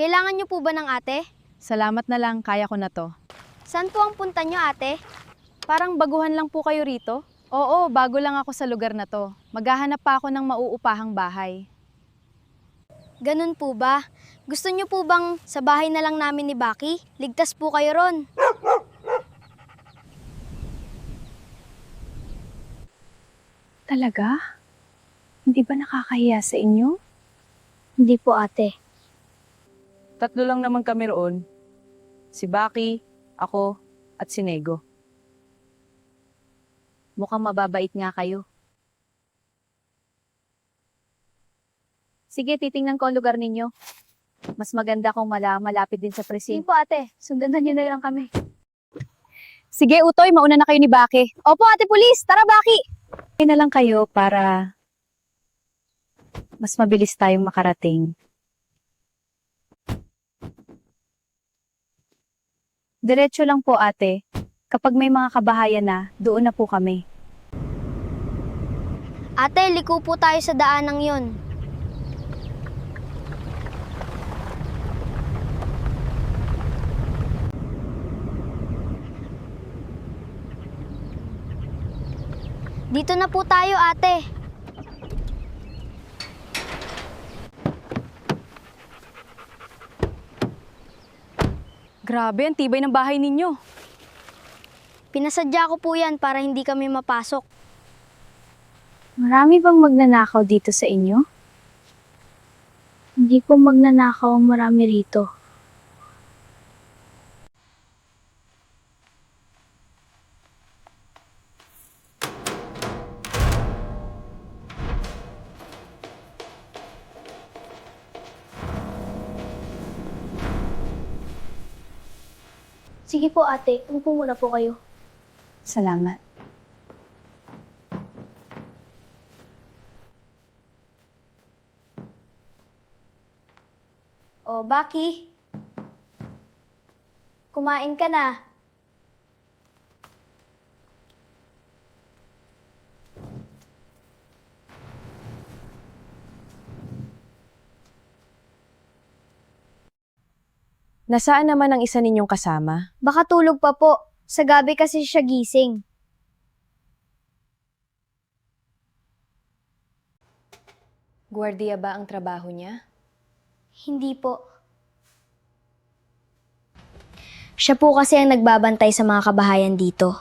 Kailangan niyo po ba ng ate? Salamat na lang, kaya ko na to. Saan po ang punta niyo, ate? Parang baguhan lang po kayo rito? Oo, bago lang ako sa lugar na to. Maghahanap pa ako ng mauupahang bahay. Ganun po ba? Gusto niyo po bang sa bahay na lang namin ni Baki? Ligtas po kayo ron. Talaga? Hindi ba nakakahiya sa inyo? Hindi po, ate. Tatlo lang naman kami roon. Si Baki, ako, at si Nego. Mukhang mababait nga kayo. Sige, titingnan ko ang lugar ninyo. Mas maganda kung malapit din sa Sige presinto. po, ate. Sundan niyo na lang kami. Sige, Utoy, mauna na kayo ni Baki. Opo, ate pulis, tara Baki! Kaya na lang kayo para mas mabilis tayong makarating. Diretso lang po, ate. Kapag may mga kabahayan na, doon na po kami. Ate, liko po tayo sa daanang yon. Dito na po tayo, ate. Grabe, ang tibay ng bahay ninyo. Pinasadya ko po yan para hindi kami mapasok. Marami bang magnanakaw dito sa inyo? Hindi po magnanakaw ang marami rito. Sige po, ate. Upo muna po kayo. Salamat. O, Baki. Kumain ka na. Nasaan naman ang isa ninyong kasama? Baka tulog pa po. Sa gabi kasi siya gising. Guardia ba ang trabaho niya? Hindi po. Siya po kasi ang nagbabantay sa mga kabahayan dito.